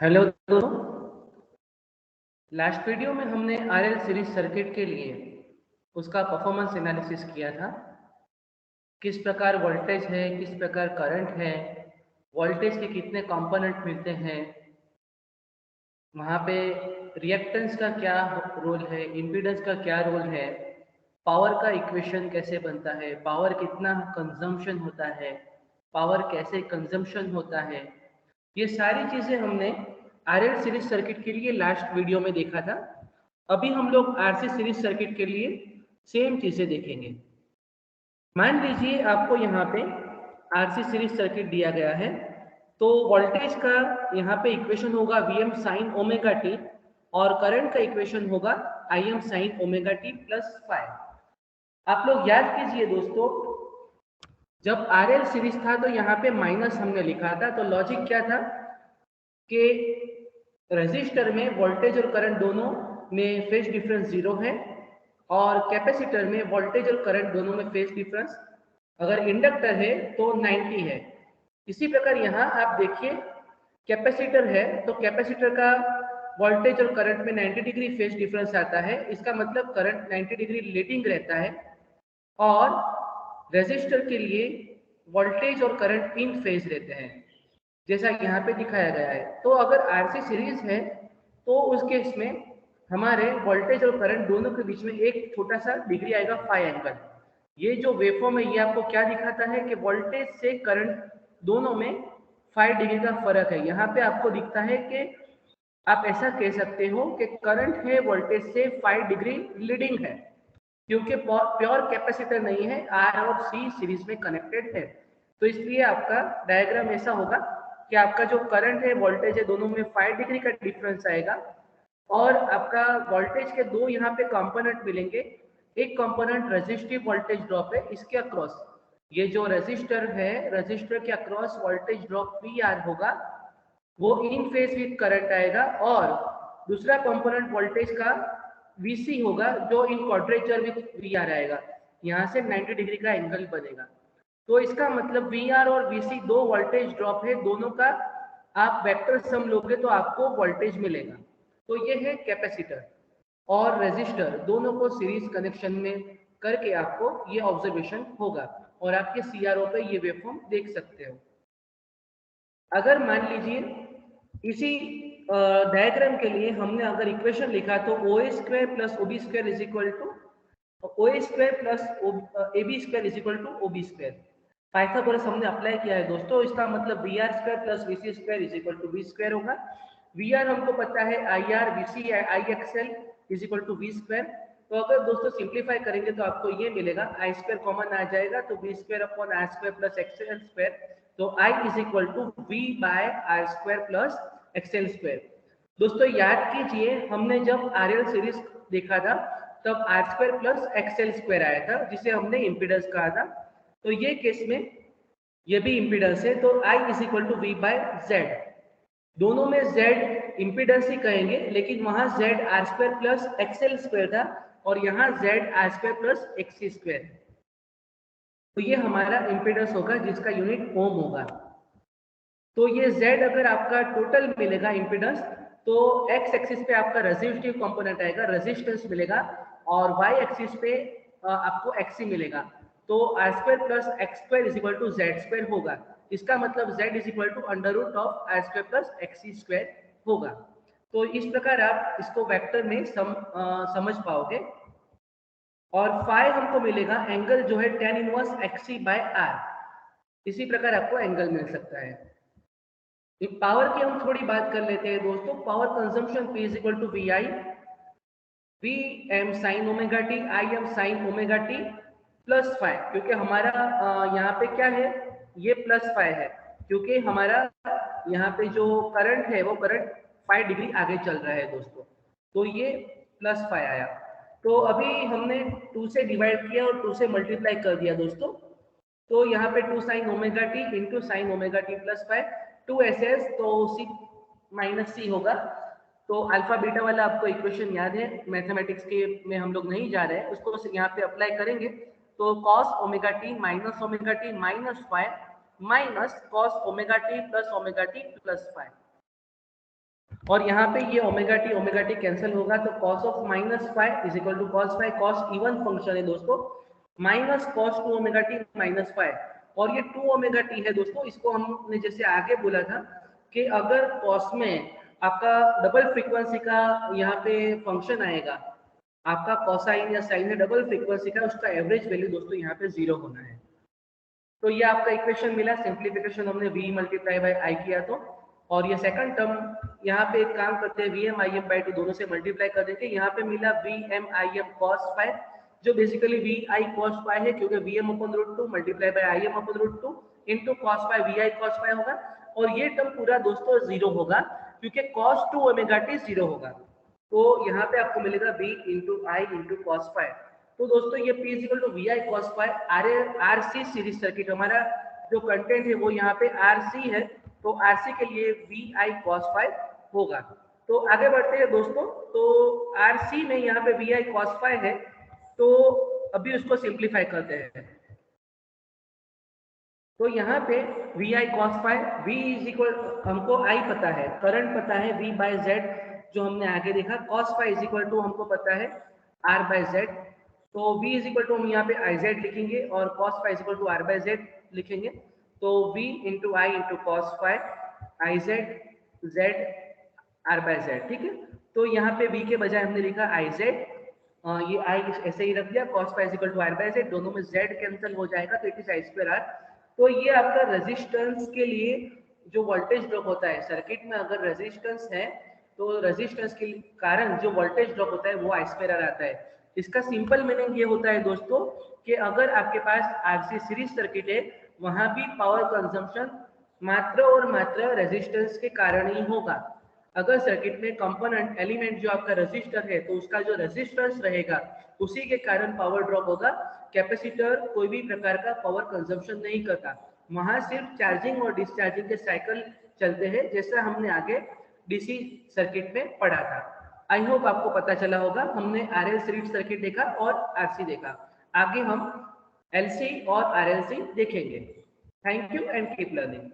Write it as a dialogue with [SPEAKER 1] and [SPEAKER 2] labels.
[SPEAKER 1] Hello दोस्तों। Last video में हमने आरएल सीरीज सर्किट के लिए उसका परफॉर्मेंस एनालिसिस किया था। किस प्रकार वोल्टेज है, किस प्रकार करंट है, वोल्टेज के कितने कंपोनेंट मिलते हैं, वहाँ पे रिएक्टेंस का क्या रोल है, इम्पीडेंस का क्या रोल है, पावर का इक्वेशन कैसे बनता है, पावर कितना कंजम्पशन होता है, पावर कैसे कंजम्पशन होता है, ये सारी चीज़ें हमने आरएल सीरीज सर्किट के लिए लास्ट वीडियो में देखा था। अभी हम लोग आरसी सीरीज सर्किट के लिए सेम चीज़ें देखेंगे। मान लीजिए आपको यहाँ पे आरसी सीरीज सर्किट दिया गया है, तो वोल्टेज का यहाँ पे इक्वेशन होगा V M sine omega T और करंट का इक्वेशन होगा I M sine omega T plus five. आप लोग याद कीजिए दोस्तों, जब आरएल सीरीज था तो यहाँ पे माइनस हमने लिखा था, तो लॉजिक क्या था कि रेजिस्टर में वोल्टेज और करंट दोनों में फेज डिफरेंस जीरो है और कैपेसिटर में वोल्टेज और करंट दोनों में फेज डिफरेंस अगर इंडक्टर है तो 90 है। इसी प्रकार यहाँ आप देखिए, कैपेसिटर है तो कैपेसिटर का वोल्टेज और करंट में 90 डिग्री फेज डिफरेंस आता है। इसका मतलब करंट 90 डिग्री लीडिंग रहता है और रेजिस्टर के लिए वोल्टेज और करंट इन फेज रहते हैं, जैसा यहाँ पे दिखाया गया है। तो अगर आरसी सीरीज है तो उस केस में हमारे वोल्टेज और करंट दोनों के बीच में एक छोटा सा डिग्री आएगा फाई एंगल। ये जो वेवफॉर्म है ये आपको क्या दिखाता है कि वोल्टेज से करंट दोनों में 5 डिग्री का फर्क है। यहाँ पे आपको दिखता है कि आप ऐसा कह सकते हो कि करंट है वोल्टेज से 5 डिग्री लीडिंग है, क्योंकि प्योर कैपेसिटर नहीं है, आर और सी सीरीज में कनेक्टेड है। तो इसलिए आपका डायग्राम ऐसा होगा कि आपका जो करंट है वोल्टेज है दोनों में 5 डिग्री का डिफरेंस आएगा और आपका वोल्टेज के दो यहाँ पे कंपोनेंट मिलेंगे। एक कंपोनेंट रेजिस्टिव वोल्टेज ड्रॉप है, इसके अक्रॉस ये जो रेजिस्टर है, रेजिस्टर के across voltage drop V R होगा, वो इन फेज विद करंट आएगा। और दूसरा कंपोनेंट वोल्टेज का VC होगा जो इन क्वाड्रेचर विद VR आएगा। यहाँ से 90 डिग्री का एंगल बनेगा। तो इसका मतलब VR और VC दो वोल्टेज ड्रॉप है, दोनों का आप वेक्टर सम लोगे तो आपको वोल्टेज मिलेगा। तो ये है कैपेसिटर और रेजिस्टर दोनों को सीरीज कनेक्शन में करके आपको ये ऑब्जर्वेशन होगा और आपके CRO पे ये वेवफॉर्म देख सकते हो। अगर मान लीजिए इसी डायग्राम के लिए हमने अगर इक्वेशन लिखा तो O A square plus O B square is equal to O A square plus A B square is equal to O B square. Pythagoras हमने अप्लाई किया है दोस्तों, इसका मतलब B R square plus V C square is equal to B square होगा। V R हमको पता है I R V C I XL is equal to V square. तो अगर दोस्तों सिंप्लीफाई करेंगे तो आपको ये मिलेगा, आई स्क्वायर कॉमन आ जाएगा तो V square upon R square plus XL square. तो I is equal to V by R square plus XL square. दोस्तों याद कीजिए, हमने जब आरएल सीरीज देखा था तब R square plus XL square आया था जिसे हमने इम्पीडेंस कहा था। तो ये केस में ये भी इम्पीडेंस है, तो I is equal to V by Z. दोनों में जेड इम्पीडेंस ही कहेंगे, लेकिन वहां Z R square plus XL square था और यहाँ Z R square plus XC square. तो ये हमारा इम्पीडेंस होगा जिसका यूनिट ओम होगा। तो ये Z अगर आपका टोटल मिलेगा इम्पीडेंस, तो x एक्सिस पे आपका रेजिस्टिव कंपोनेंट आएगा, रेजिस्टेंस मिलेगा, और y एक्सिस पे आपको XC मिलेगा। तो R square plus X square is equal to Z square होगा। इसका मतलब Z is equal to under root of R square plus XC square होगा। तो इस प्रकार आप इसको वेक्टर में समझ पाओगे। और फाई हमको मिलेगा एंगल जो है tan inverse XC by R। इसी प्रकार आपको एंगल मिल सकता है। पावर की हम थोड़ी बात कर लेते हैं दोस्तों। Power consumption P is equal to V I V M sine omega T I M sine omega T plus five, क्योंकि हमारा यहाँ पे क्या है, ये प्लस फाइव है क्योंकि हमारा यहाँ पे जो करंट है वो करंट 5 डिग्री आगे चल रहा है दोस्तों। तो ये प्लस फाइव आया। तो अभी हमने 2 से डिवाइड किया और 2 से मल्टीप्लाई कर दिया दोस्तों। तो यहाँ पे 2 sign omega T into sine omega T plus five 2 S S, तो सी माइनस सी होगा। तो अल्फा बीटा वाला आपको इक्वेशन याद है, मैथमेटिक्स के में हम लोग नहीं जा रहे हैं, उसको यहाँ पे अप्लाई करेंगे। तो cos omega T minus five minus cos omega T plus five. और यहाँ पे ये ओमेगा टी कैंसिल होगा, तो cos of minus five is equal to cos five, cos even function है दोस्तों, minus cos two omega T minus five, और ये टू ओमेगा टी है दोस्तों। इसको हमने जैसे आगे बोला था कि अगर कॉस में आपका डबल फ्रीक्वेंसी का यहाँ पे फंक्शन आएगा, आपका कॉसाइन या साइन है डबल फ्रीक्वेंसी का, उसका एवरेज वैल्यू दोस्तों यहाँ पे 0 होना है। तो ये आपका इक्वेशन मिला, सिंप्लीफिकेशन हमने v मल्टीप्लाई बाय आई किया तो, और ये सेकंड टर्म यहाँ पे एक काम करते हैं, V M I M by two दोनों से मल्टीप्लाई कर देंगे। यहाँ पे मिला V M I M cos phi, जो basically V I cos phi है, क्योंकि V M upon root two multiply by I M upon root two into cos five V I cos phi होगा, और ये टर्म पूरा दोस्तों 0 होगा क्योंकि कॉस टू ओमेगा टी 0 होगा। तो यहाँ पे आपको मिलेगा v into I into cos five. तो दोस्तों ये P equal to V I cos five R C series circuit, हमारा जो कंटेंट है वो यहाँ पे RC है, तो RC के लिए वी आई कॉस फाइव होगा। तो आगे बढ़ते हैं दोस्तों, तो RC में यहाँ पे वी आई कॉस फाइव है, तो अभी उसको सिंप्लीफाई करते हैं। तो यहाँ पे V I cos five, V is equal, हमको आई पता है, करंट पता है v बाय जेड जो हमने आगे देखा, cos five is equal to हमको पता है r बाय जेड, तो v इज इक्वल टू हम यहाँ पे आई जेड लिखेंगे और cos five is equal to r by Z लिखेंगे। तो v into I into cos five I Z Z r by Z, ठीक है। तो यहाँ पे v के बजाय हमने लिखा आई जेड, ये आई ऐसे ही रख दिया, cos five is equal to r by Z, दोनों में z कैंसिल हो जाएगा तो it is I square r। तो ये आपका रेजिस्टेंस के लिए जो वोल्टेज ड्रॉप होता है सर्किट में, अगर रेजिस्टेंस है तो रेजिस्टेंस के कारण जो वोल्टेज ड्रॉप होता है वो आई स्क्वायर आर आता है। इसका सिंपल मीनिंग ये होता है दोस्तों कि अगर आपके पास आरसी सीरीज सर्किट है, वहां भी पावर कंजम्पशन मात्र और मात्र रेजिस्टेंस के कारण ही होगा। अगर सर्किट में कंपोनेंट एलिमेंट जो आपका रेजिस्टर है, तो उसका जो रेजिस्टेंस रहेगा उसी के कारण पावर ड्रॉप होगा। कैपेसिटर कोई भी प्रकार का पावर कंजम्पशन नहीं करता, वहां सिर्फ चार्जिंग और डिस्चार्जिंग के साइकिल चलते हैं, जैसा हमने आगे डीसी सर्किट में पढ़ा था। आई होप आपको पता चला होगा, हमने आरएल सीरीज सर्किट देखा और आरसी देखा, आगे हम एलसी और आरएलसी देखेंगे। Thank you and keep learning.